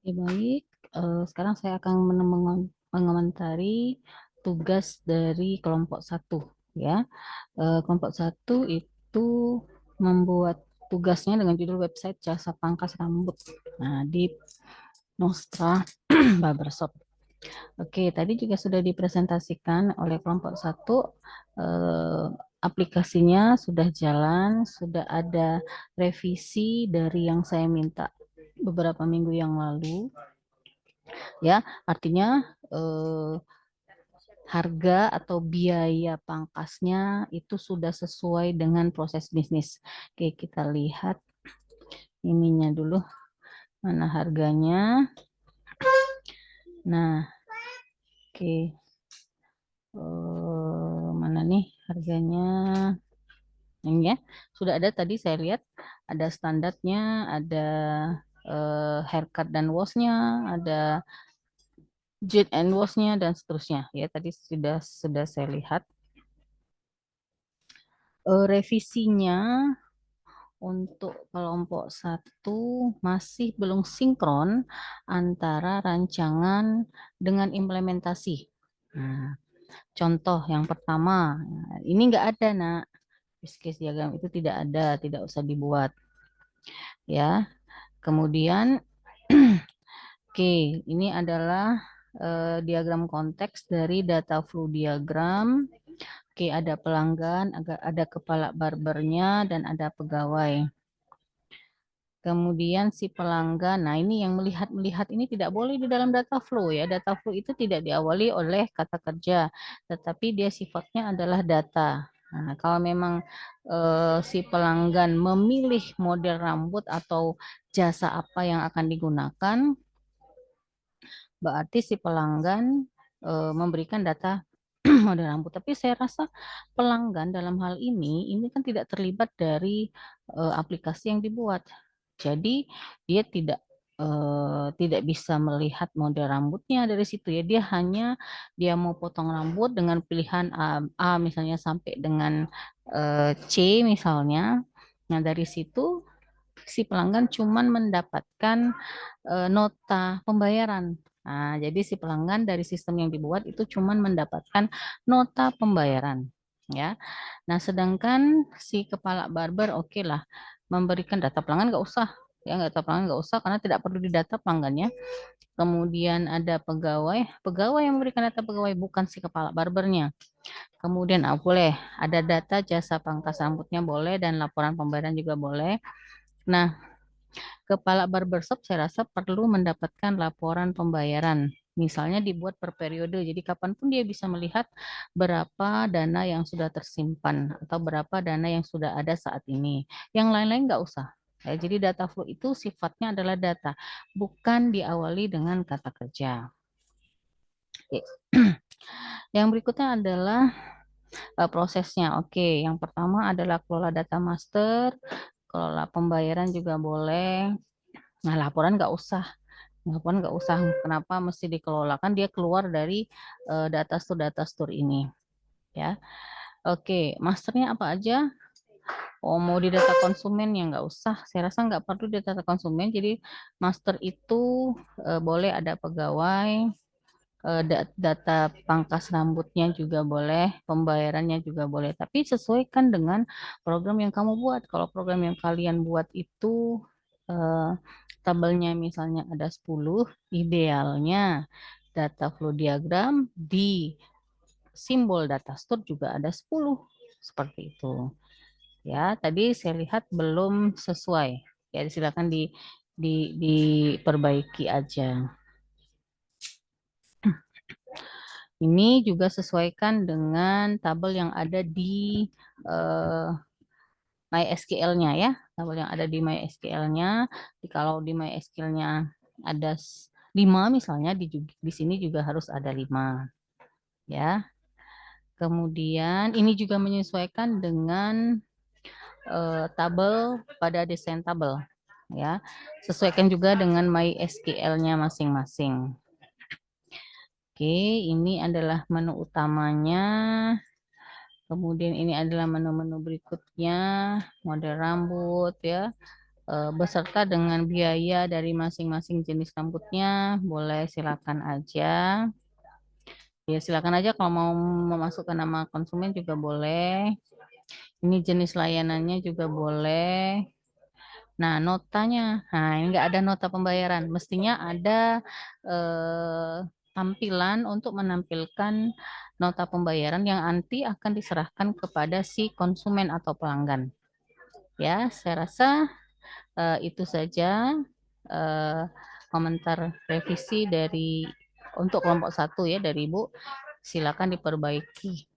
Oke, baik. Sekarang saya akan mengomentari tugas dari kelompok satu, ya. Kelompok satu itu membuat tugasnya dengan judul website jasa pangkas rambut. Nah, di Nostra Barbershop. Oke, tadi juga sudah dipresentasikan oleh kelompok satu. eh, Aplikasinya sudah jalan, sudah ada revisi dari yang saya minta beberapa minggu yang lalu. Ya, artinya eh, harga atau biaya pangkasnya itu sudah sesuai dengan proses bisnis. Oke, kita lihat ininya dulu, mana harganya. Nah, oke. Mana nih harganya? Ini ya, sudah ada tadi saya lihat ada standarnya, ada haircut dan washnya, ada jet and washnya dan seterusnya. Ya, tadi sudah saya lihat. Revisinya untuk kelompok satu masih belum sinkron antara rancangan dengan implementasi. Nah, contoh yang pertama, ini nggak ada, nak. Use case diagram itu tidak ada, tidak usah dibuat. Ya, kemudian, oke, ini adalah diagram konteks dari data flow diagram. Oke, ada pelanggan, ada kepala barbernya, dan ada pegawai. Kemudian si pelanggan, nah ini yang melihat ini tidak boleh di dalam data flow ya. Data flow itu tidak diawali oleh kata kerja, tetapi dia sifatnya adalah data. Nah, kalau memang si pelanggan memilih model rambut atau jasa apa yang akan digunakan, berarti si pelanggan memberikan data model rambut. Tapi saya rasa pelanggan dalam hal ini kan tidak terlibat dari aplikasi yang dibuat. Jadi dia tidak bisa melihat model rambutnya dari situ ya. Dia mau potong rambut dengan pilihan A misalnya sampai dengan C misalnya. Nah, dari situ si pelanggan cuman mendapatkan nota pembayaran. Nah, jadi si pelanggan dari sistem yang dibuat itu cuman mendapatkan nota pembayaran, ya. Nah, sedangkan si kepala barber oke lah memberikan data pelanggan nggak usah, ya data pelanggan nggak usah karena tidak perlu didata pelanggannya. Kemudian ada pegawai, pegawai yang memberikan data pegawai bukan si kepala barbernya. Kemudian boleh ada data jasa pangkas rambutnya boleh dan laporan pembayaran juga boleh. Nah, kepala barbershop saya rasa perlu mendapatkan laporan pembayaran. Misalnya dibuat per periode, jadi kapanpun dia bisa melihat berapa dana yang sudah tersimpan atau berapa dana yang sudah ada saat ini. Yang lain-lain nggak usah. Ya, jadi data flow itu sifatnya adalah data, bukan diawali dengan kata kerja. Oke. Yang berikutnya adalah prosesnya. Oke, yang pertama adalah kelola data master, kelola pembayaran juga boleh. Nah, laporan nggak usah. Laporan nggak usah. Kenapa mesti dikelola? Kan dia keluar dari data store ini. Ya. Oke, masternya apa aja? Oh, mau di data konsumen ya nggak usah. Saya rasa nggak perlu di data konsumen. Jadi master itu boleh ada pegawai, data pangkas rambutnya juga boleh, pembayarannya juga boleh. Tapi sesuaikan dengan program yang kamu buat. Kalau program yang kalian buat itu eh, tabelnya misalnya ada 10, idealnya data flow diagram di simbol data store juga ada 10. Seperti itu. Ya, tadi saya lihat belum sesuai. Ya, silakan diperbaiki aja. Ini juga sesuaikan dengan tabel yang ada di eh, MySQL-nya ya. Tabel yang ada di MySQL-nya. Kalau di MySQL-nya ada 5 misalnya, di sini juga harus ada 5. Ya. Kemudian ini juga menyesuaikan dengan tabel pada desain tabel. Ya. Sesuaikan juga dengan MySQL-nya masing-masing. Oke, ini adalah menu utamanya. Kemudian ini adalah menu-menu berikutnya, model rambut ya. beserta dengan biaya dari masing-masing jenis rambutnya. Boleh silakan aja. Ya, silakan aja kalau mau memasukkan nama konsumen juga boleh. Ini jenis layanannya juga boleh. Nah, notanya, nah ini nggak ada nota pembayaran. Mestinya ada tampilan untuk menampilkan nota pembayaran yang nanti akan diserahkan kepada si konsumen atau pelanggan. Ya, saya rasa itu saja eh, komentar revisi dari untuk kelompok satu ya dari Ibu. Silakan diperbaiki.